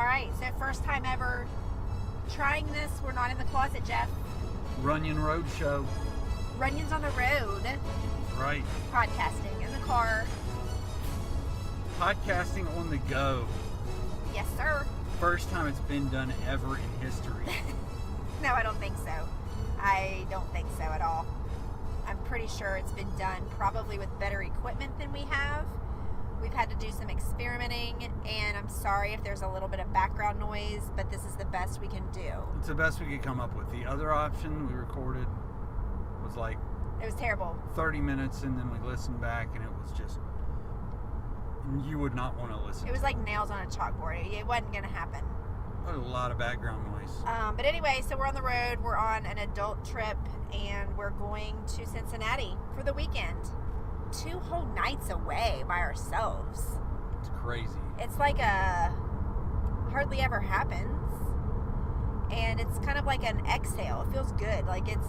All right, so first time ever trying this. We're not in the closet, Jeff. Runyan Road Show. Runyan's on the road. Right. Podcasting in the car. Podcasting on the go. Yes, sir. First time it's been done ever in history. No, I don't think so. I don't think so at all. I'm pretty sure it's been done probably with better equipment than we have. We've had to do some experimenting, and I'm sorry if there's a little bit of background noise, but this is the best we can do. It's the best we could come up with. The other option we recorded was like... It was terrible. 30 minutes, and then we listened back, and it was just... You would not want to listen. It was like nails on a chalkboard. It wasn't going to happen. A lot of background noise. But anyway, so we're on the road. We're on an adult trip, and we're going to Cincinnati for the weekend. 2 whole nights away by ourselves. It's crazy. It's like a hardly ever happens. And it's kind of like an exhale. It feels good. Like it's,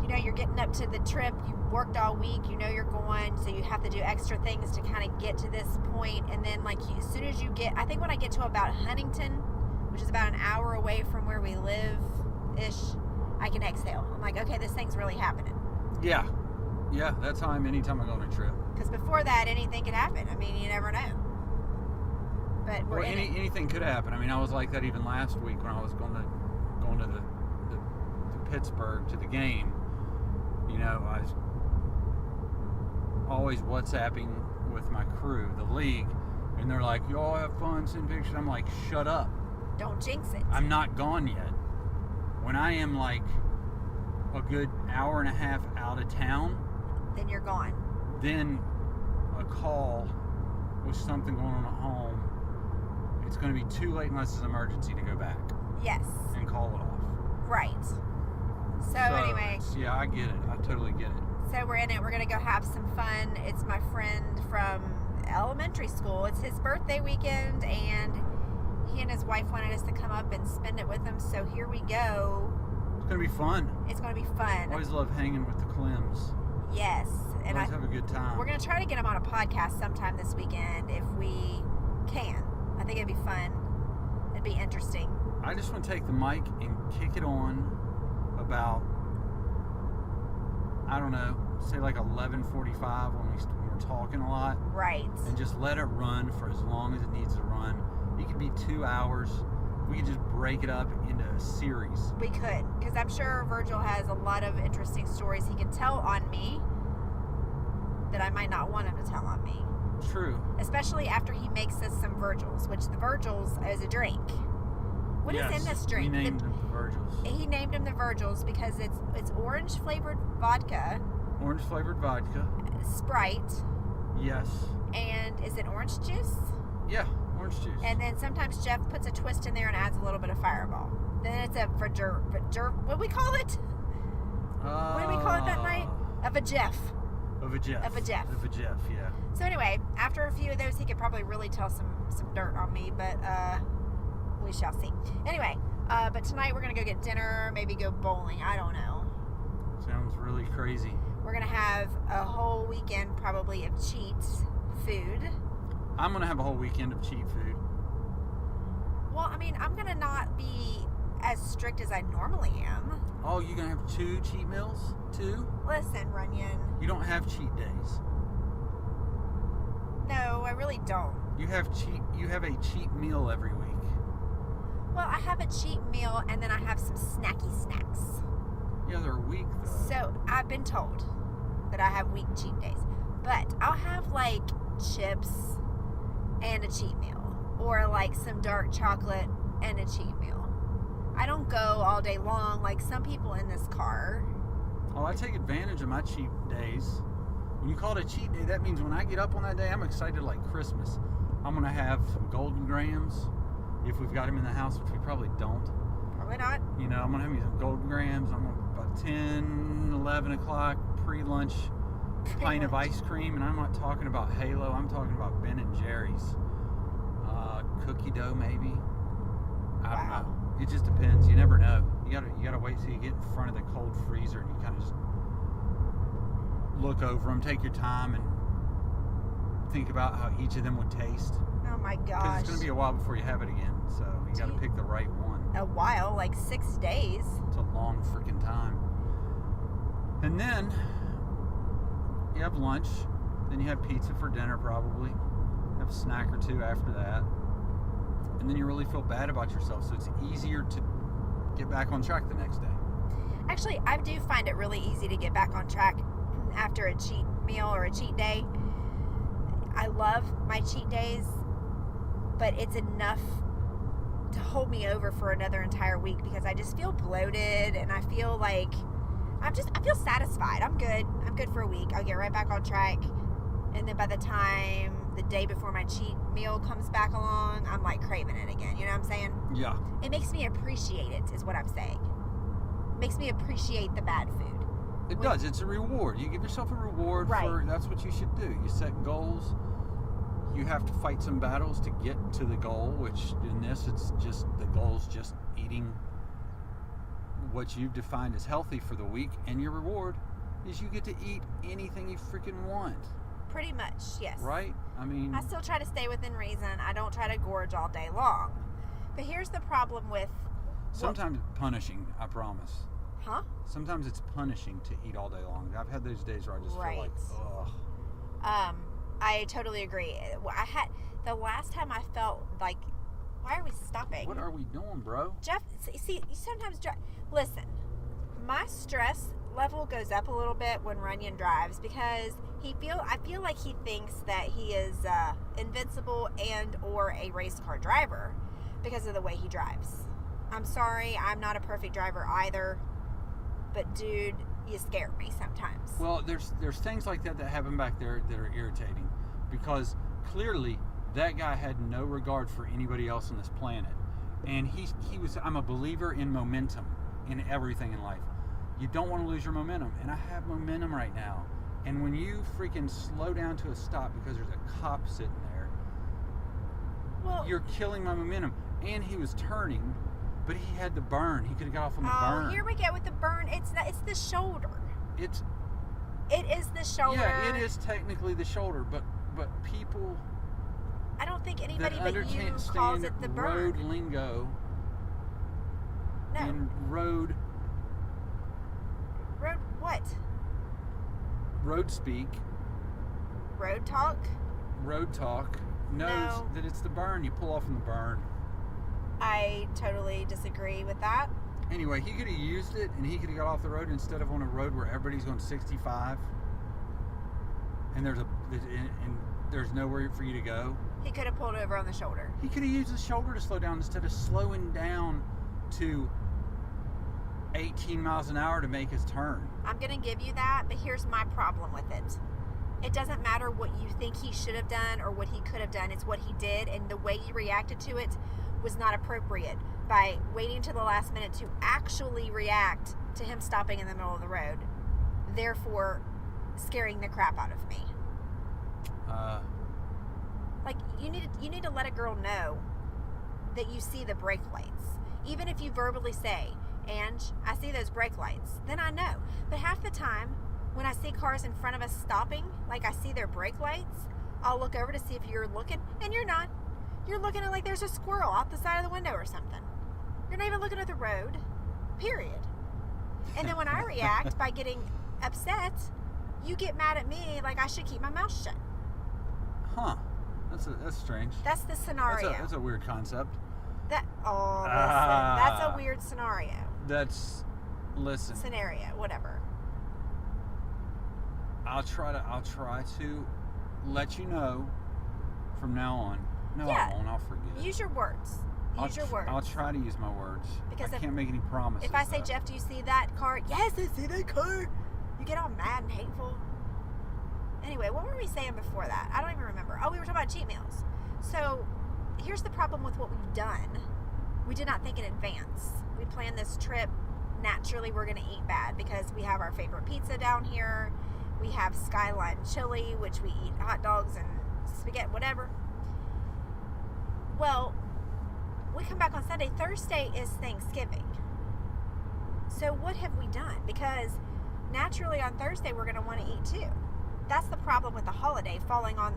you know, you're getting up to the trip. You worked all week. You know you're going. So you have to do extra things to kind of get to this point. And then like as soon as you get, I think when I get to about Huntington, which is about an hour away from where we live-ish, I can exhale. I'm like, okay, this thing's really happening. Yeah. Yeah, that's how I'm anytime I go on a trip. Because before that, anything could happen. I mean, you never know. But we're anything could happen. I mean, I was like that even last week when I was going to the Pittsburgh to the game. You know, I was always WhatsApping with my crew, the league, and they're like, "You all have fun, send pictures." I'm like, "Shut up! Don't jinx it." I'm not gone yet. When I am like a good hour and a half out of town, then you're gone. Then a call with something going on at home, it's going to be too late unless it's an emergency to go back. Yes. And call it off. Right. So anyway. Yeah, I get it. I totally get it. So we're in it. We're going to go have some fun. It's my friend from elementary school. It's his birthday weekend, and he and his wife wanted us to come up and spend it with them. So here we go. It's going to be fun. It's going to be fun. I always love hanging with the Clims. Yes. And always have a good time. We're going to try to get them on a podcast sometime this weekend if we can. I think it'd be fun. It'd be interesting. I just want to take the mic and kick it on about, I don't know, say like 11:45 when we're talking a lot. Right. And just let it run for as long as it needs to run. It could be 2 hours. We could just break it up into a series. We could, because I'm sure Virgil has a lot of interesting stories he can tell on me that I might not want him to tell on me. True. Especially after he makes us some Virgils, which the Virgils is a drink. What is in this drink? He named them the Virgils. He named them the Virgils because it's orange flavored vodka. Orange flavored vodka. Sprite. Yes. And is it orange juice? Yeah, orange juice. And then sometimes Jeff puts a twist in there and adds a little bit of Fireball. Then it's a what do we call it? What do we call it that night? A Vajeff. Of a Jeff, yeah. So anyway, after a few of those, he could probably really tell some dirt on me, but we shall see. Anyway, but tonight we're going to go get dinner, maybe go bowling. I don't know. Sounds really crazy. We're going to have a whole weekend probably of cheat food. I'm going to have a whole weekend of cheat food. Well, I mean, I'm going to not be as strict as I normally am. Oh, you're going to have 2 cheat meals? 2? Listen, Runyan. You don't have cheat days. No, I really don't. You have a cheat meal every week. Well, I have a cheat meal and then I have some snacky snacks. Yeah, they're weak though. So I've been told that I have weak cheat days. But I'll have like chips and a cheat meal. Or like some dark chocolate and a cheat meal. I don't go all day long like some people in this car. Oh, I take advantage of my cheat days. When you call it a cheat day, that means when I get up on that day, I'm excited like Christmas. I'm going to have some Golden Grams, if we've got them in the house, which we probably don't. Probably not. You know, I'm going to have me some Golden Grams. I'm going to about 10, 11 o'clock, pre-lunch, pint of ice cream. And I'm not talking about Halo. I'm talking about Ben & Jerry's. Cookie dough, maybe. I don't know. It just depends. You never know. You gotta wait till you get in front of the cold freezer and you kind of just look over them, take your time, and think about how each of them would taste. Oh my Because gosh. it's going to be a while before you have it again. So you got to pick the right one. A while, like 6 days. It's a long freaking time. And then you have lunch. Then you have pizza for dinner probably. Have a snack or two after that. And then you really feel bad about yourself. So it's easier to get back on track the next day. Actually, I do find it really easy to get back on track after a cheat meal or a cheat day. I love my cheat days, but it's enough to hold me over for another entire week because I just feel bloated and I feel like I feel satisfied. I'm good for a week. I'll get right back on track. And then by the time the day before my cheat meal comes back along, I'm like craving it again. You know what I'm saying? Yeah. It makes me appreciate it, is what I'm saying. It makes me appreciate the bad food. It does. It's a reward. You give yourself a reward for that's what you should do. You set goals. You have to fight some battles to get to the goal, which in this, it's just the goal's just eating what you've defined as healthy for the week, and your reward is you get to eat anything you freaking want. Pretty much, yes. Right? I mean, I still try to stay within reason. I don't try to gorge all day long. But here's the problem with... sometimes it's punishing, I promise. Huh? Sometimes it's punishing to eat all day long. I've had those days where I just feel like, ugh. I totally agree. The last time I felt like, why are we stopping? What are we doing, bro? Jeff, see, sometimes, listen, my stress level goes up a little bit when Runyan drives because I feel like he thinks that he is invincible and or a race car driver because of the way he drives. I'm sorry, I'm not a perfect driver either, but dude, you scare me sometimes. Well, there's things like that happen back there that are irritating because clearly that guy had no regard for anybody else on this planet. And I'm a believer in momentum in everything in life. You don't want to lose your momentum. And I have momentum right now. And when you freaking slow down to a stop because there's a cop sitting there, you're killing my momentum. And he was turning, but he had the burn. He could have got off on the burn. Oh, here we go with the burn. It's the shoulder. It is the shoulder. Yeah, it is technically the shoulder, but people... I don't think anybody that but you calls it the burn. Road lingo. No. And road what? Road speak. Road talk? Road talk knows that it's the burn. You pull off in the burn. I totally disagree with that. Anyway, he could have used it and he could have got off the road instead of on a road where everybody's going 65 and there's nowhere for you to go. He could have pulled over on the shoulder. He could have used the shoulder to slow down instead of slowing down to 18 miles an hour to make his turn. I'm going to give you that, but here's my problem with it. It doesn't matter what you think he should have done or what he could have done. It's what he did, and the way you reacted to it was not appropriate by waiting to the last minute to actually react to him stopping in the middle of the road, therefore scaring the crap out of me. Like, you need to let a girl know that you see the brake lights. Even if you verbally say, Ange, I see those brake lights, then I know. But half the time, when I see cars in front of us stopping, like I see their brake lights, I'll look over to see if you're looking, and you're not. You're looking at like there's a squirrel out the side of the window or something. You're not even looking at the road, period. And then when I react by getting upset, you get mad at me like I should keep my mouth shut. Huh. That's strange. That's the scenario. That's a weird concept. Listen, that's a weird scenario. Listen. Scenario, whatever. I'll try to let you know from now on. No, Yeah. I won't. I'll forget. Use your words. Use your words. I'll try to use my words. Because I can't make any promises. If I say, though. Jeff, do you see that car? Yes, I see that car. You get all mad and hateful. Anyway, what were we saying before that? I don't even remember. Oh, we were talking about cheat meals. So here's the problem with what we've done. We did not think in advance. We planned this trip. Naturally, we're going to eat bad because we have our favorite pizza down here. We have Skyline chili, which we eat hot dogs and spaghetti, whatever. Well, we come back on Sunday. Thursday is Thanksgiving. So what have we done? Because naturally on Thursday we're going to want to eat too. That's the problem with the holiday falling on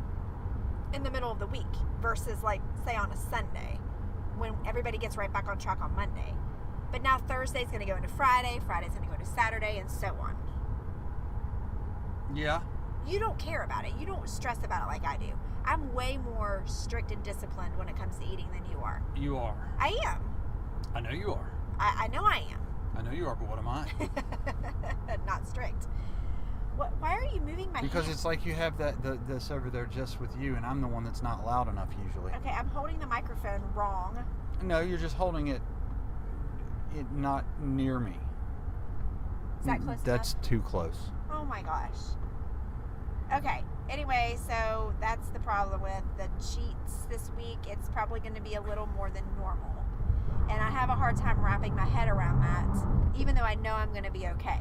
in the middle of the week versus like say on a Sunday when everybody gets right back on track on Monday. But now Thursday's going to go into Friday, Friday's going to go into Saturday, and so on. Yeah. You don't care about it. You don't stress about it like I do. I'm way more strict and disciplined when it comes to eating than you are. You are. I am. I know you are. I know I am. I know you are, but what am I? Not strict. Why are you moving my Because hand? it's like you have this over there just with you, and I'm the one that's not loud enough usually. Okay, I'm holding the microphone wrong. No, you're just holding it not near me. Is that close That's enough? too close. Oh my gosh. Okay, anyway, so that's the problem with the cheats this week. It's probably going to be a little more than normal. And I have a hard time wrapping my head around that, even though I know I'm going to be okay.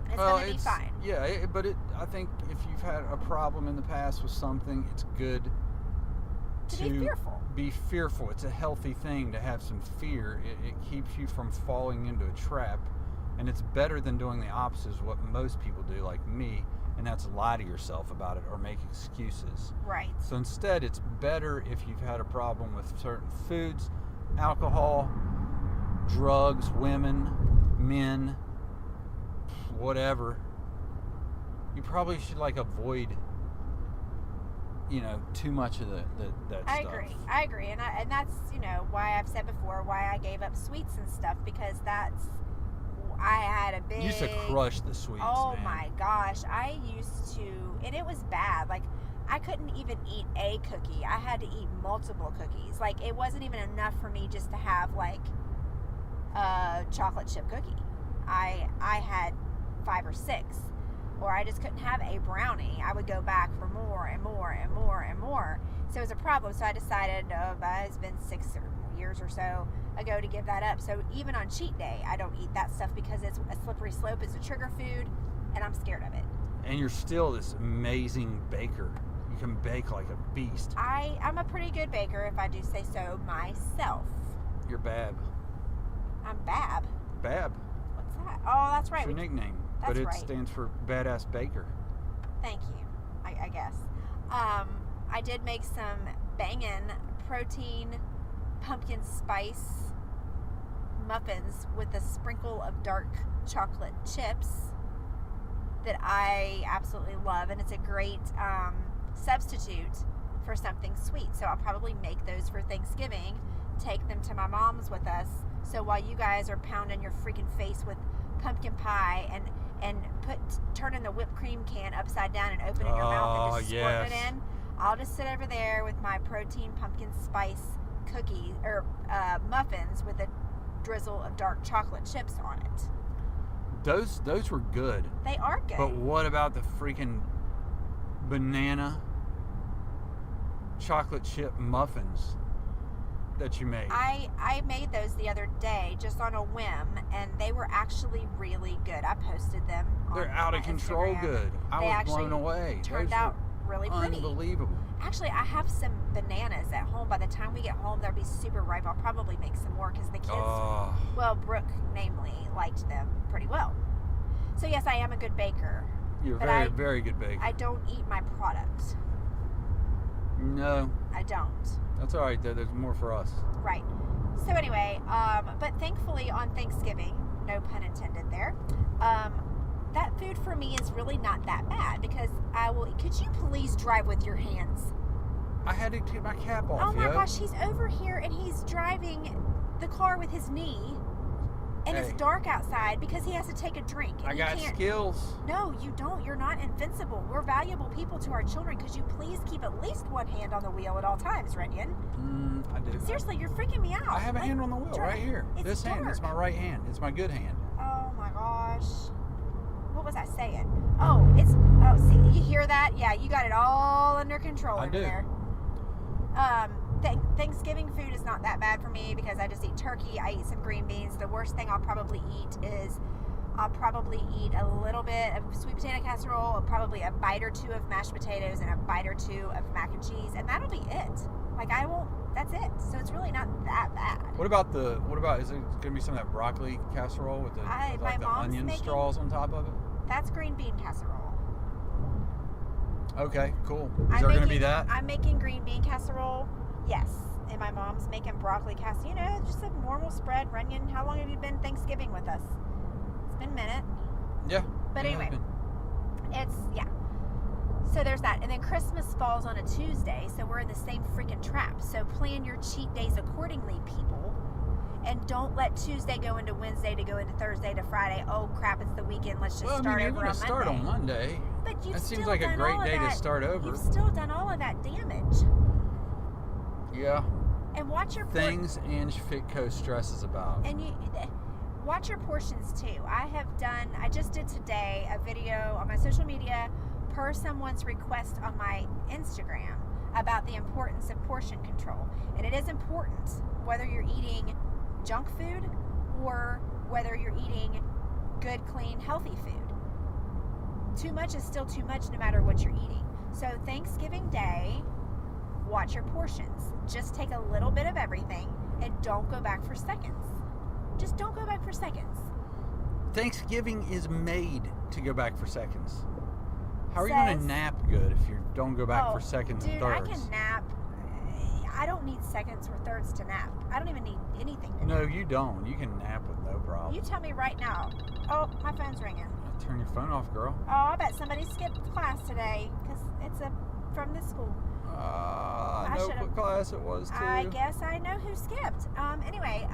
It's going to be fine. Yeah, but I think if you've had a problem in the past with something, it's good To be fearful. Be fearful. It's a healthy thing to have some fear. It keeps you from falling into a trap, and it's better than doing the opposite, is what most people do, like me, and that's lie to yourself about it or make excuses. Right. So instead, it's better if you've had a problem with certain foods, alcohol, drugs, women, men, whatever. You probably should avoid, too much of that I stuff. I agree. And that's, why I've said before why I gave up sweets and stuff, because I had a big... You used to crush the sweets, Oh man. my gosh. I used to, and it was bad. Like, I couldn't even eat a cookie. I had to eat multiple cookies. Like, it wasn't even enough for me just to have, a chocolate chip cookie. I had 5 or 6. Or I just couldn't have a brownie. I would go back for more and more and more and more. So it was a problem. So I decided, it's been 6 years or so ago, to give that up. So even on cheat day, I don't eat that stuff because it's a slippery slope. It's a trigger food, and I'm scared of it. And you're still this amazing baker. You can bake like a beast. I'm a pretty good baker, if I do say so myself. You're Bab. I'm Bab. Bab. What's that? Oh, that's right. It's your nickname. That's but it right. stands for Badass Baker. Thank you, I guess. I did make some bangin' protein pumpkin spice muffins with a sprinkle of dark chocolate chips that I absolutely love, and it's a great substitute for something sweet. So I'll probably make those for Thanksgiving, take them to my mom's with us, so while you guys are pounding your freaking face with pumpkin pie and turning the whipped cream can upside down and opening your mouth and just squirting it in, I'll just sit over there with my protein pumpkin spice cookies or muffins with a drizzle of dark chocolate chips on it. Those were good. They are good. But what about the freaking banana chocolate chip muffins that you made? I made those the other day just on a whim, and they were actually really good. I posted them. They're out of control Instagram. good. I They was blown actually away. Turned Those out were really pretty. unbelievable. Actually, I have some bananas at home. By the time we get home, they'll be super ripe. I'll probably make some more because the kids, well, Brooke namely, liked them pretty well. So yes, I am a good baker. You're but very, very good baker. I don't eat my product. No. I don't. That's all right, though. There's more for us. Right. So anyway, but thankfully on Thanksgiving, no pun intended there, that food for me is really not that bad because could you please drive with your hands? I had to take my cap off, Oh my yo. gosh, he's over here and he's driving the car with his knee, and it's Hey. dark outside because he has to take a drink. And I got skills. No, you don't. You're not invincible. We're valuable people to our children. Could you please keep at least one hand on the wheel at all times, Runyan? I do. Seriously, you're freaking me out. I have a hand on the wheel right here. It's This hand, it's my dark. right hand. It's my good hand. Oh my gosh. What was I saying? See, you hear that? Yeah, you got it all under control I over do. there. Thanksgiving food is not that bad for me because I just eat turkey. I eat some green beans. The worst thing I'll probably eat is a little bit of sweet potato casserole, probably a bite or two of mashed potatoes, and a bite or two of mac and cheese, and that'll be it. That's it. So it's really not that bad. What about is it going to be some of that broccoli casserole with the My mom's onion making- straws on top of it? That's green bean casserole. Okay, cool. Is there going to be that? I'm making green bean casserole. Yes. And my mom's making broccoli casserole. You know, just a normal spread. Runyan, how long have you been Thanksgiving with us? It's been a minute. Yeah. But anyway, yeah. So there's that. And then Christmas falls on a Tuesday, so we're in the same freaking trap. So plan your cheat days accordingly, people. And don't let Tuesday go into Wednesday to go into Thursday to Friday. Oh, crap, it's the weekend. Let's just start over on Monday. You're going to start on Monday. But that seems like a great day to start over. You've still done all of that damage. Yeah. And watch your things Ange Fitco stresses about. And you watch your portions too. I just did today a video on my social media per someone's request on my Instagram about the importance of portion control. And it is important whether you're eating junk food or whether you're eating good, clean, healthy food. Too much is still too much no matter what you're eating. So Thanksgiving Day, watch your portions. Just take a little bit of everything and don't go back for seconds. Just don't go back for seconds. Thanksgiving is made to go back for seconds. How are you going to nap good if you don't go back for seconds and thirds? Dude, I can nap. I don't need seconds or thirds to nap. I don't even need anything to nap. No, you don't. You can nap with no problem. You tell me right now. Oh, my phone's ringing. Turn your phone off, girl. Oh, I bet somebody skipped class today because it's from this school. I know what class it was too. I guess I know who skipped. Anyway,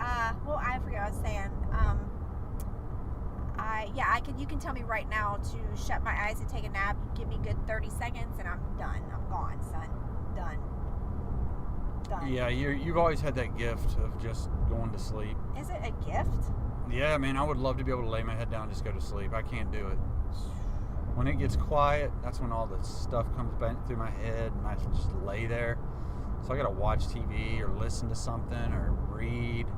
well, I forget what I was saying. You can tell me right now to shut my eyes and take a nap. Give me a good 30 seconds and I'm done. I'm gone, son. Done. Yeah, you've always had that gift of just going to sleep. Is it a gift? Yeah, man, I would love to be able to lay my head down and just go to sleep. I can't do it. When it gets quiet, that's when all the stuff comes back through my head and I just lay there. So I gotta watch TV or listen to something or read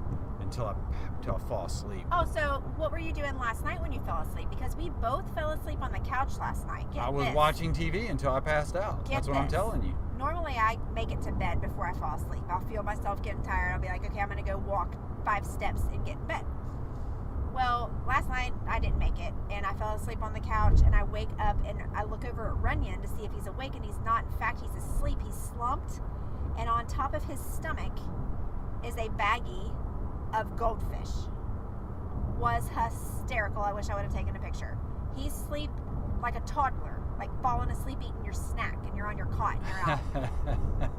until I fall asleep. Oh, so what were you doing last night when you fell asleep? Because we both fell asleep on the couch last night. I was watching TV until I passed out. That's what I'm telling you. Normally I make it to bed before I fall asleep. I'll feel myself getting tired. I'll be like, okay, I'm gonna go walk 5 steps and get in bed. Well, last night I didn't make it and I fell asleep on the couch and I wake up and I look over at Runyan to see if he's awake and he's not. In fact, he's asleep. He's slumped and on top of his stomach is a baggie of goldfish. Was hysterical. I wish I would have taken a picture. He's asleep like a toddler, like falling asleep eating your snack and you're on your cot and you're out.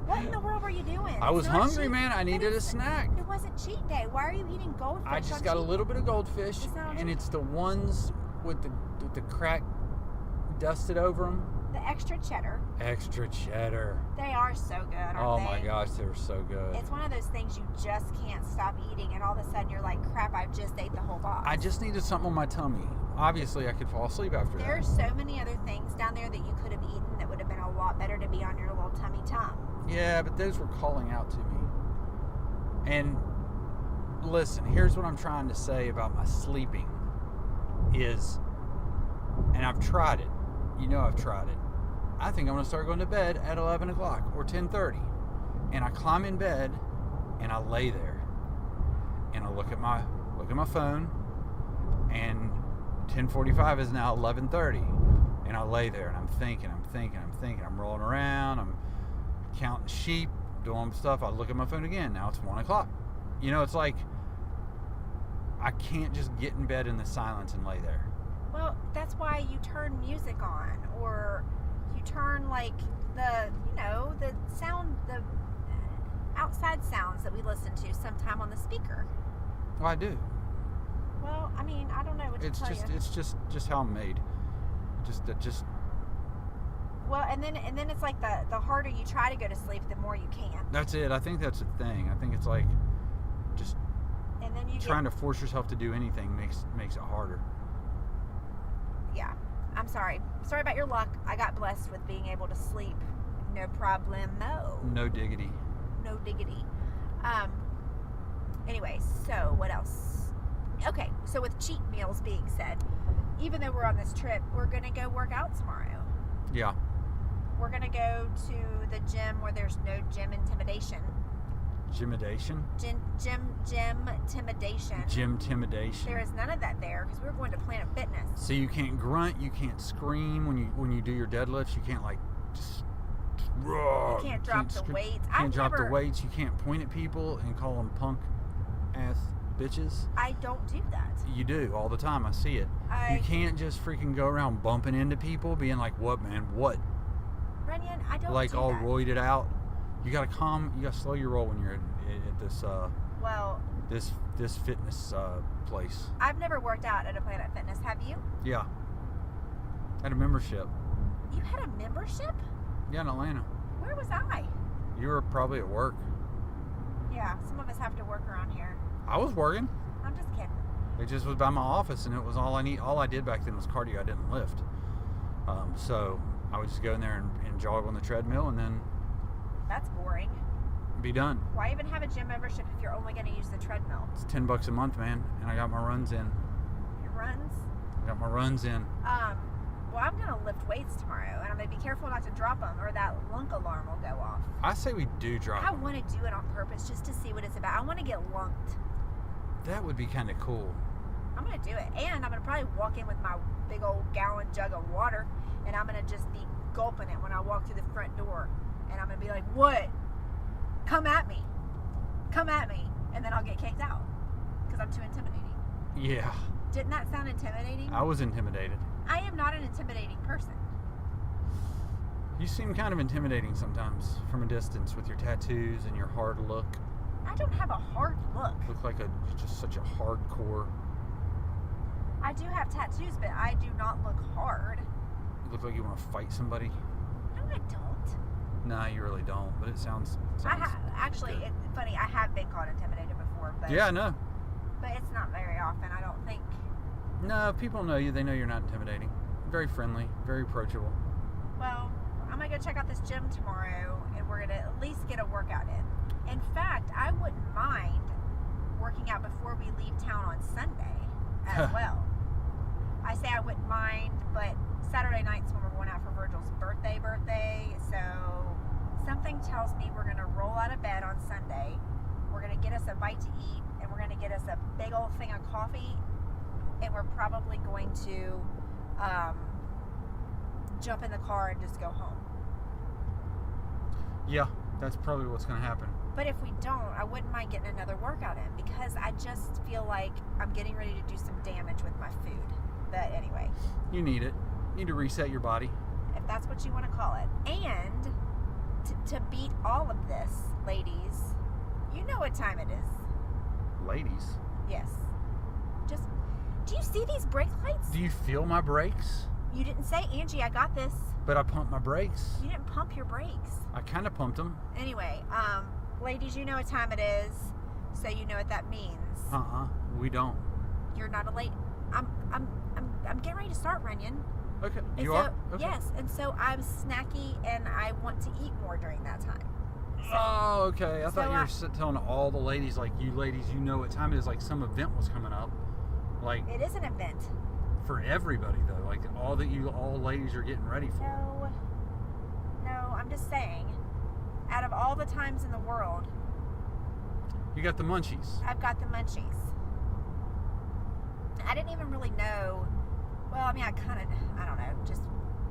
What in the world were you doing? I was hungry, man. I needed a snack. It wasn't cheat day. Why are you eating goldfish? I just got a little bit of goldfish and it's the ones with the crack dusted over them. The extra cheddar. Extra cheddar. They are so good, aren't they? Oh my gosh, they're so good. It's one of those things you just can't stop eating and all of a sudden you're like, crap, I just ate the whole box. I just needed something on my tummy. Obviously, I could fall asleep after that. There are so many other things down there that you could have eaten that would have been a lot better to be on your little tummy tum. Yeah, but those were calling out to me. And listen, here's what I'm trying to say about my sleeping is, and I've tried it. You know I've tried it. I think I'm going to start going to bed at 11 o'clock or 10:30. And I climb in bed and I lay there. And I look at my phone and 10:45 is now 11:30. And I lay there and I'm thinking. I'm rolling around. I'm counting sheep, doing stuff. I look at my phone again. Now it's 1 o'clock. You know, it's like I can't just get in bed in the silence and lay there. Well, that's why you turn music on or you turn like the sound, the outside sounds that we listen to sometime on the speaker. Well, I do. Well, I mean, I don't know what to tell you. It's just how I'm made. Just. Well, and then it's like the harder you try to go to sleep, the more you can't. That's it. I think that's the thing. I think it's like just and then trying to force yourself to do anything makes it harder. Yeah. I'm sorry. Sorry about your luck. I got blessed with being able to sleep. No problemo. No diggity. No diggity. Anyway, so what else? Okay, so with cheat meals being said, even though we're on this trip, we're going to go work out tomorrow. Yeah. We're going to go to the gym where there's no gym intimidation. Gymidation? Gym-timidation. Gym-timidation. There is none of that there because we're going to Planet Fitness. So you can't grunt, you can't scream when you do your deadlifts, you can't like just You can't drop the weights. Can't drop the weights. You can't point at people and call them punk ass bitches. I don't do that. You do all the time. I see it. You can't just freaking go around bumping into people, being like, "What, man? What?" Runyan, I don't like do all that. roided out. You gotta slow your roll when you're at this this fitness place. I've never worked out at a Planet Fitness. Have you? Yeah. I had a membership. You had a membership? Yeah, in Atlanta. Where was I? You were probably at work. Yeah, some of us have to work around here. I was working. I'm just kidding. It just was by my office, and it was all I need. All I did back then was cardio. I didn't lift. So I would just go in there and jog on the treadmill, and then That's boring. be done. Why even have a gym membership if you're only going to use the treadmill? It's $10 a month, man, and I got my runs in. Your runs? I got my runs in. Well, I'm going to lift weights tomorrow, and I'm going to be careful not to drop them, or that lunk alarm will go off. I say we do drop I them. want to do it on purpose just to see what it's about. I want to get lunked. That would be kind of cool. I'm going to do it. And I'm going to probably walk in with my big old gallon jug of water, and I'm going to just be gulping it when I walk through the front door. And I'm going to be like, "What? Come at me. Come at me." And then I'll get kicked out because I'm too intimidating. Yeah. Didn't that sound intimidating? I was intimidated. I am not an intimidating person. You seem kind of intimidating sometimes from a distance with your tattoos and your hard look. I don't have a hard look. Look like just such a hardcore. I do have tattoos, but I do not look hard. You look like you want to fight somebody. No, I don't. Nah, you really don't. But it sounds. Actually, good. it's funny. I have been called intimidated before, but Yeah, I know. But it's not very often. I don't think. No, if people know you, they know you're not intimidating. Very friendly, very approachable. Well, I'm gonna go check out this gym tomorrow, and we're gonna at least get a workout in. In fact, I wouldn't mind working out before we leave town on Sunday as well. I say I wouldn't mind, but Saturday night's when we're going out for Virgil's birthday, so something tells me we're gonna roll out of bed on Sunday. We're gonna get us a bite to eat, and we're gonna get us a big old thing of coffee, and we're probably going to jump in the car and just go home. Yeah, that's probably what's going to happen. But if we don't, I wouldn't mind getting another workout in because I just feel like I'm getting ready to do some damage with my food. But anyway. You need it. You need to reset your body. If that's what you want to call it. And to beat all of this, ladies, you know what time it is. Ladies? Yes. Just, do you see these brake lights? Do you feel my brakes? You didn't say, "Angie, I got this." But I pumped my brakes. You didn't pump your brakes. I kind of pumped them. Anyway, ladies, you know what time it is, so you know what that means. We don't. You're not a lady. I'm getting ready to start, Runyan. Okay. And You so, are? Okay. Yes, and so I'm snacky and I want to eat more during that time. So, Oh, okay. I thought you I- were telling all the ladies, like, you ladies, you know what time it is. Like some event was coming up. Like, it is an event. for everybody, though. Like, all ladies are getting ready for. No, I'm just saying, out of all the times in the world, You got the munchies. I've got the munchies. I didn't even really know. Well, I mean, I don't know. Just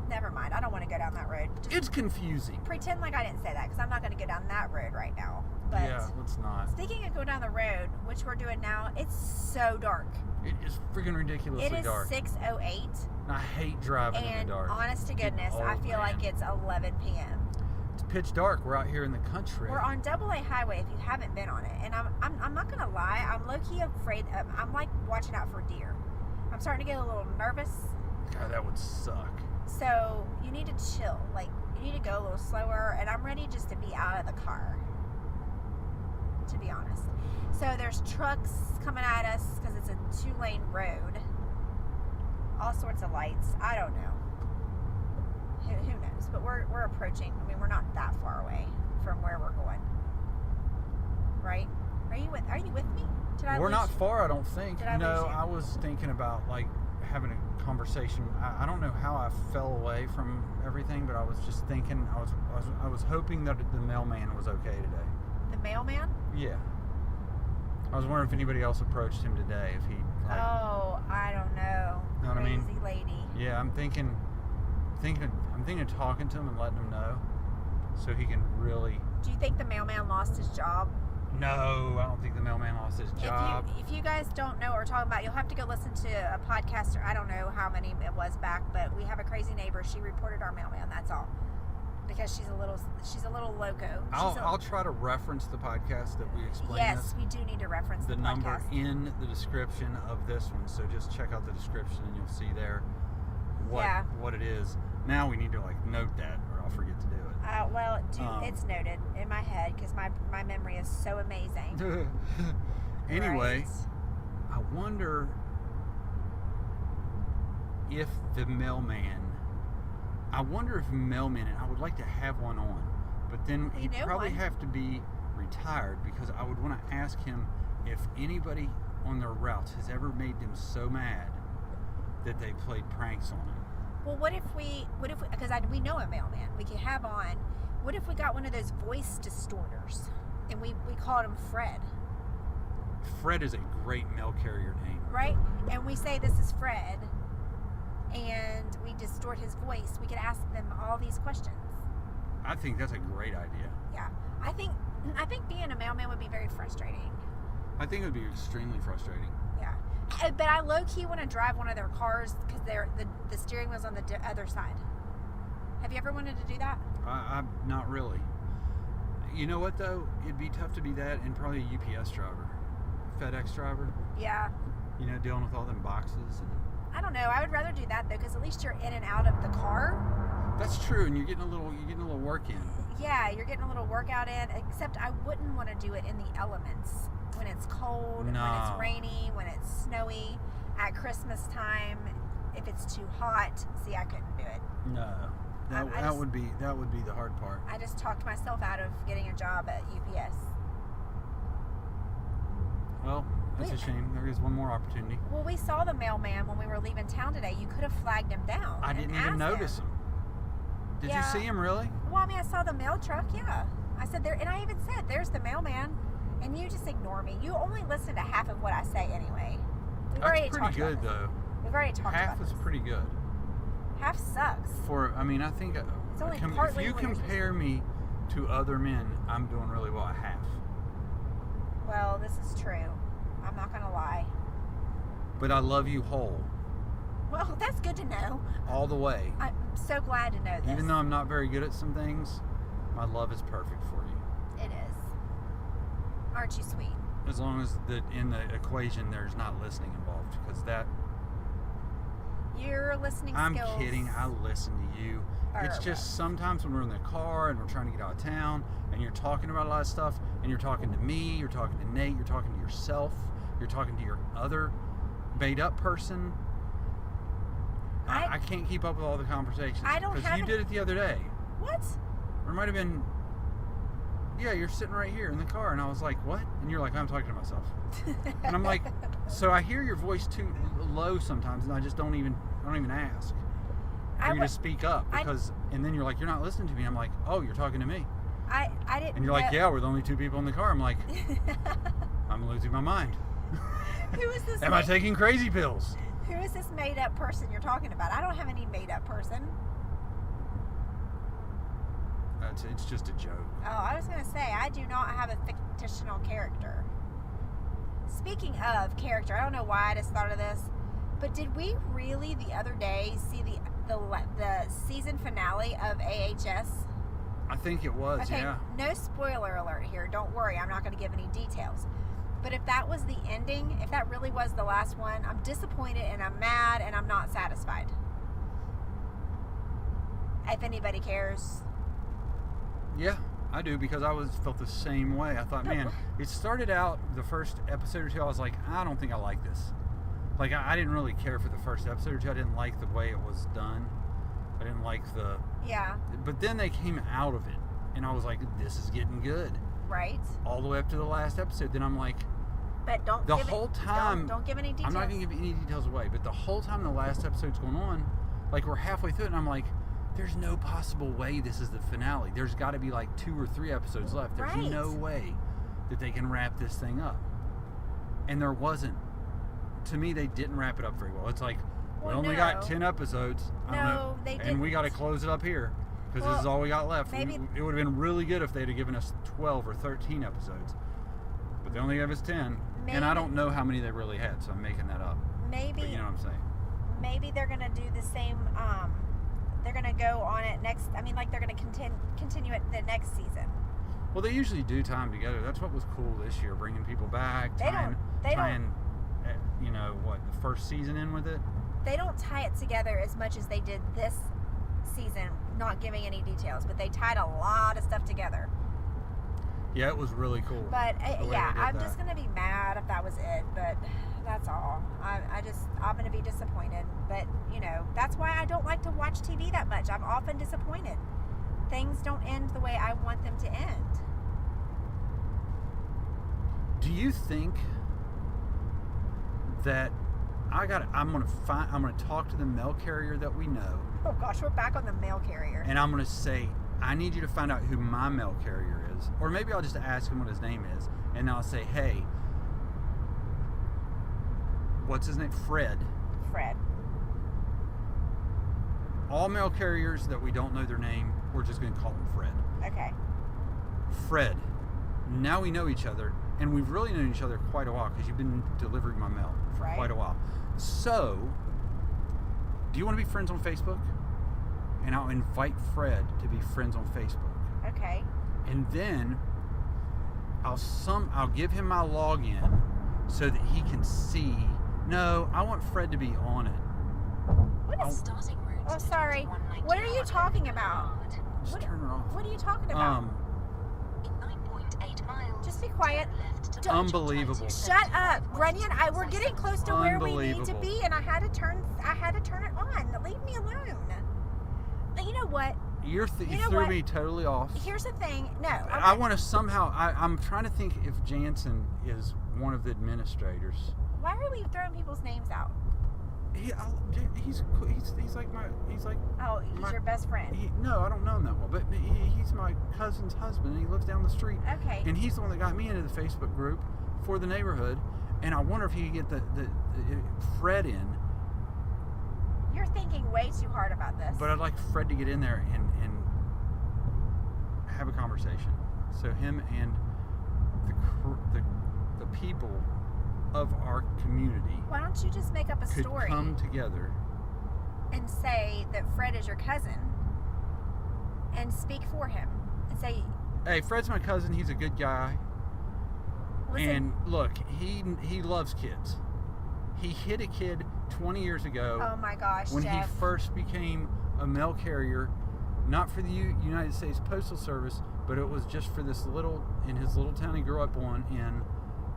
never mind. I don't want to go down that road. Just It's confusing. pretend like I didn't say that because I'm not going to go down that road right now. But Yeah, let's not. speaking of go down the road, which we're doing now, it's so dark. It is freaking ridiculously It is dark. 6:08, And I hate driving in and the dark. honest to goodness, I old, feel like man. it's 11 p.m. It's pitch dark. We're out here in the country. We're on AA highway if you haven't been on it, and I'm not gonna lie, I'm low key afraid. I'm like watching out for deer. I'm starting to get a little nervous. God, that would suck. So you need to chill. Like you need to go a little slower, and I'm ready just to be out of the car. To be honest. So there's trucks coming at us because it's a 2-lane road. All sorts of lights. I don't know. Who knows? But we're approaching. I mean, we're not that far away from where we're going. Right? Are you with me? We're not far, I don't think. Did I lose you? I was thinking about like having a conversation. I don't know how I fell away from everything, but I was just thinking. I was hoping that the mailman was okay today. The mailman? Yeah. I was wondering if anybody else approached him today. If he. Like, Oh, I don't know. Know what I mean? Crazy lady. Yeah, I'm thinking thinking of talking to him and letting him know, so he can really. Do you think the mailman lost his job? No, I don't think the mailman lost his job. If you guys don't know what we're talking about, you'll have to go listen to a podcast. Or I don't know how many it was back, but we have a crazy neighbor. She reported our mailman. That's all. Because she's a little loco. I'll try to reference the podcast that we explained. Yes, we do need to reference the number podcast. In the description of this one. So just check out the description and you'll see there what it is. Now we need to note that, or I'll forget to do it. It's noted in my head because my memory is so amazing. Anyway, right. I wonder if the mailman. And I would like to have one on, but then he'd probably have to be retired, because I would want to ask him if anybody on their routes has ever made them so mad that they played pranks on him. Well, what if we, because we know a mailman we could have on, what if we got one of those voice distorters and we called him Fred? Fred is a great mail carrier name. Right? And we say, this is Fred, and we distort his voice. We could ask them all these questions. I think that's a great idea. Yeah. I think being a mailman would be very frustrating. I think it would be extremely frustrating. Yeah. But I low-key want to drive one of their cars because the steering wheel's on the other side. Have you ever wanted to do that? I'm not really. You know what, though? It'd be tough to be that and probably a UPS driver. FedEx driver. Yeah. Dealing with all them boxes. And I don't know. I would rather do that, though, because at least you're in and out of the car. That's true, and you're getting a little work in. Yeah, you're getting a little workout in, except I wouldn't want to do it in the elements. When it's cold, when it's rainy, when it's snowy, at Christmas time, if it's too hot. See, I couldn't do it. No. That would be the hard part. I just talked myself out of getting a job at UPS. Well, that's a shame. There is one more opportunity. Well, we saw the mailman when we were leaving town today. You could have flagged him down. I didn't even notice him. Did you see him really? Well, I mean, I saw the mail truck, yeah. I said there, and I even said, there's the mailman. And you just ignore me. You only listen to half of what I say anyway. That's pretty good, though. We've already talked about half is pretty good. Half sucks. I think it's only partly if you compare me to other men, I'm doing really well at half. Well, this is true. I'm not going to lie. But I love you whole. Well, that's good to know. All the way. I'm so glad to know this. Even though I'm not very good at some things, my love is perfect for you. It is. Aren't you sweet? As long as in the equation there's not listening involved, because that. Your listening I'm skills. I'm kidding. I listen to you. It's just sometimes when we're in the car and we're trying to get out of town and you're talking about a lot of stuff and you're talking to me, you're talking to Nate, you're talking to yourself, you're talking to your other made up person. I can't keep up with all the conversations. I don't have. Because you did it the other day. What? Or it might have been. Yeah, you're sitting right here in the car, and I was like, what? And you're like, I'm talking to myself. And I'm like, so I hear your voice too low sometimes, and I don't even ask for you to speak up, because, and then you're like, you're not listening to me. I'm like, oh, you're talking to me. I didn't. And you're like, yeah, we're the only two people in the car. I'm like, I'm losing my mind. Who is this? Am I taking crazy pills? Who is this made up person you're talking about? I don't have any made up person. It's just a joke. Oh, I was going to say, I do not have a fictional character. Speaking of character, I don't know why I just thought of this, but did we really the other day see the season finale of AHS? I think it was, okay, yeah. No spoiler alert here. Don't worry, I'm not going to give any details. But if that was the ending, if that really was the last one, I'm disappointed and I'm mad and I'm not satisfied. If anybody cares. Yeah, I do, because I felt the same way. I thought, man, it started out the first episode or two, I was like, I don't think I like this. Like, I didn't really care for the first episode or two. I didn't like the way it was done. I didn't like the... Yeah. But then they came out of it, and I was like, this is getting good. Right. All the way up to the last episode. Then I'm like... But don't the whole time... Don't give any details. I'm not going to give any details away, but the whole time the last episode's going on, like, we're halfway through it, and I'm like... There's no possible way this is the finale. There's got to be like 2 or 3 episodes left. There's no way that they can wrap this thing up. And there wasn't. To me, they didn't wrap it up very well. It's like, We only got 10 episodes. No, they didn't. And we got to close it up here because this is all we got left. Maybe it would have been really good if they'd have given us 12 or 13 episodes. But they only gave us 10. And I don't know how many they really had, so I'm making that up. Maybe. But you know what I'm saying. Maybe they're going to do the same. They're going to go on it next. I mean, like they're going to continue it the next season. Well, they usually do time together. That's what was cool this year, bringing people back. They don't. You know what? The first season in with it. They don't tie it together as much as they did this season, not giving any details, but they tied a lot of stuff together. Yeah, it was really cool. But I'm just gonna be mad if that was it. But that's all. I'm gonna be disappointed. But you know, that's why I don't like to watch TV that much. I'm often disappointed. Things don't end the way I want them to end. Do you think that I'm gonna talk to the mail carrier that we know? Oh gosh, we're back on the mail carrier. And I'm gonna say, I need you to find out who my mail carrier is. Or maybe I'll just ask him what his name is. And I'll say, hey, what's his name? Fred. All mail carriers that we don't know their name, we're just going to call him Fred. Okay. Fred, now we know each other, and we've really known each other quite a while because you've been delivering my mail for quite a while. So, do you want to be friends on Facebook? And I'll invite Fred to be friends on Facebook. Okay. And then I'll give him my login so that he can see. No, I want Fred to be on it. What is starting route? Oh, sorry. What are you talking about? Just turn her off. What are you talking about? In 9.8 miles. Just be quiet. Unbelievable. Shut up, Runyan. We're getting close to where we need to be, and I had to turn it on. Leave me alone. But you know what? You threw me totally off. Here's the thing. No. I want to somehow. I'm trying to think if Jansen is one of the administrators. Why are we throwing people's names out? He's like. Oh, he's your best friend. No, I don't know him that well, but he's my cousin's husband, and he lives down the street. Okay. And he's the one that got me into the Facebook group for the neighborhood, and I wonder if he could get the Fred in. You're thinking way too hard about this. But I'd like Fred to get in there and have a conversation. So him and the people of our community. Why don't you just make up a story? Could come together and say that Fred is your cousin, and speak for him, and say, "Hey, Fred's my cousin. He's a good guy. Listen, and look, he loves kids. He hit a kid 20 years ago. Oh my gosh, when Jeff. he first became a mail carrier, not for the United States Postal Service, but it was just for this in his little town he grew up in.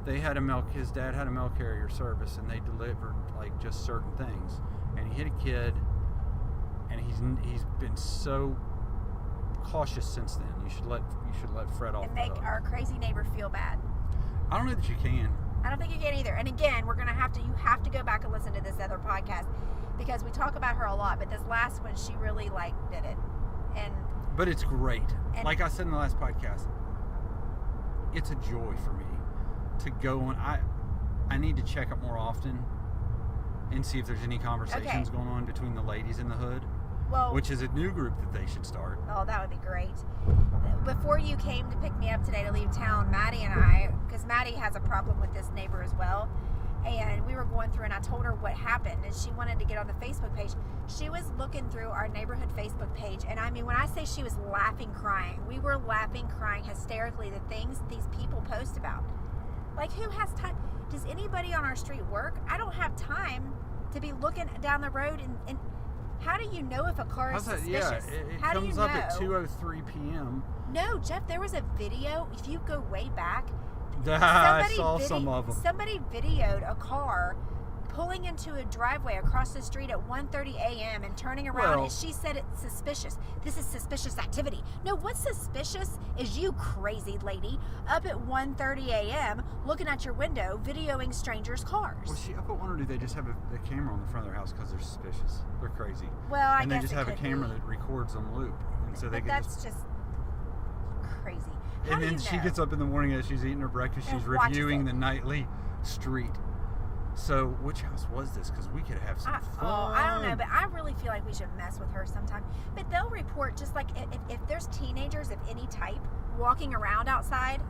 They had his dad had a mail carrier service, and they delivered like just certain things. And he hit a kid, and he's been so cautious since then. You should let Fred off. And make our crazy neighbor feel bad. I don't know that you can. I don't think you can either. And again, you have to go back and listen to this other podcast, because we talk about her a lot, but this last one, she really did it. But it's great. Like I said in the last podcast, it's a joy for me to go on. I need to check up more often and see if there's any conversations going on between the ladies in the hood, which is a new group that they should start. Oh, that would be great. Before you came to pick me up today to leave town, Maddie and I, because Maddie has a problem with this neighbor as well, and we were going through, and I told her what happened, and she wanted to get on the Facebook page. She was looking through our neighborhood Facebook page, and I mean, when I say she was laughing, crying, we were laughing, crying hysterically, the things these people post about. Like, who has time? Does anybody on our street work? I don't have time to be looking down the road and how do you know if a car is suspicious? Yeah, it how comes do you up know? at 2:03 p.m. No, Jeff, there was a video. If you go way back, I saw some of them. Somebody videoed a car pulling into a driveway across the street at 1:30 a.m. and turning around, and she said it's suspicious. This is suspicious activity. No, what's suspicious is you crazy lady up at 1:30 a.m. looking at your window videoing strangers' cars. Well, I put wonder, do they just have a camera on the front of their house because they're suspicious? They're crazy. Well, I and guess they just have a camera that records on loop, and so they can that's just crazy. How and do then you she know? gets up in the morning as she's eating her breakfast. She's reviewing the nightly street. So, which house was this? Because we could have some fun. Oh, I don't know, but I really feel like we should mess with her sometime. But they'll report, just like if there's teenagers of any type walking around outside,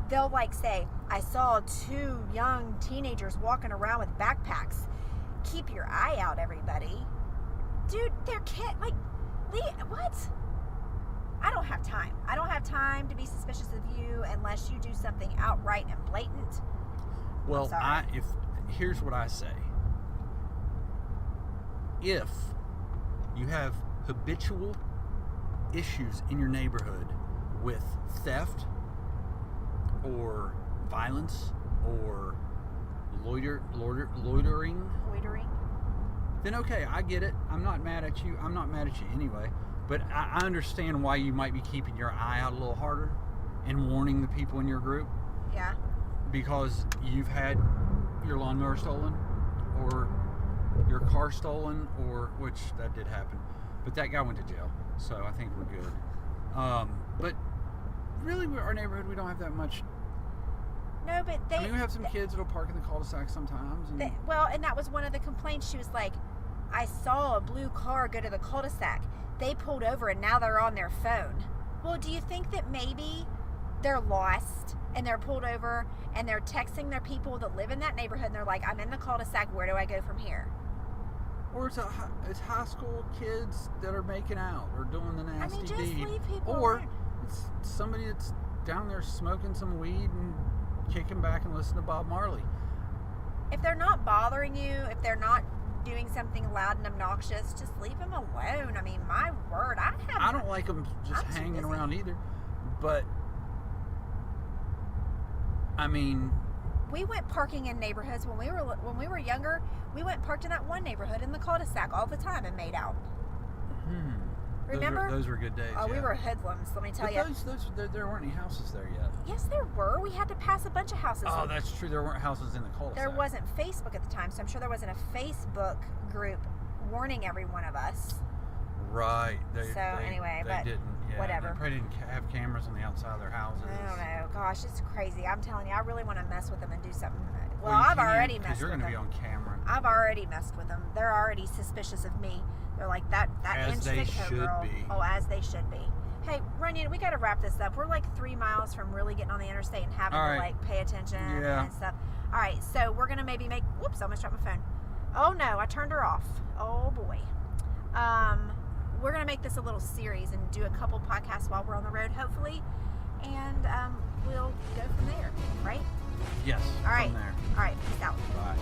they'll like say, I saw 2 young teenagers walking around with backpacks. Keep your eye out, everybody. Dude, they're like, what? I don't have time. I don't have time to be suspicious of you unless you do something outright and blatant. Well, here's what I say. If you have habitual issues in your neighborhood with theft or violence or loitering, then okay, I get it. I'm not mad at you. I'm not mad at you anyway. But I understand why you might be keeping your eye out a little harder and warning the people in your group. Yeah. Because you've had your lawnmower stolen or your car stolen, or which that did happen. But that guy went to jail, so I think we're good. But really, our neighborhood, we don't have that much. No, but we have some kids that'll park in the cul-de-sac sometimes. And and that was one of the complaints. She was like, I saw a blue car go to the cul-de-sac. They pulled over and now they're on their phone. Well, do you think that maybe they're lost and they're pulled over and they're texting their people that live in that neighborhood and they're like, I'm in the cul-de-sac, where do I go from here? Or it's high school kids that are making out or doing the nasty just deed. leave people or alone. It's somebody that's down there smoking some weed and kicking back and listening to Bob Marley. If they're not bothering you, if they're not doing something loud and obnoxious, just leave them alone. I mean, my word, I don't like them just hanging around either. But I mean, we went parking in neighborhoods when we were younger. We went parked in that one neighborhood in the cul-de-sac all the time and made out. Remember? Those were good days. Oh, yeah. We were hoodlums, let me tell you. There weren't any houses there yet. Yes, there were. We had to pass a bunch of houses. Oh, that's true. There weren't houses in the cul-de-sac. There wasn't Facebook at the time, so I'm sure there wasn't a Facebook group warning every one of us. Right. They didn't. Yeah, whatever. They probably didn't have cameras on the outside of their houses. I don't know. Gosh, it's crazy. I'm telling you, I really want to mess with them and do something. Well, I've already messed with them. Because you're going to be on camera. I've already messed with them. They're already suspicious of me. They're like, that as they should girl. Be. Oh, as they should be. Hey, Runyan, we got to wrap this up. We're like 3 miles from really getting on the interstate and having to like pay attention and stuff. All right, so we're gonna maybe make. Whoops, I almost dropped my phone. Oh no, I turned her off. Oh boy. We're gonna make this a little series and do a couple podcasts while we're on the road, hopefully, and we'll go from there. Right? Yes. All right. From there. All right. Peace out. Bye.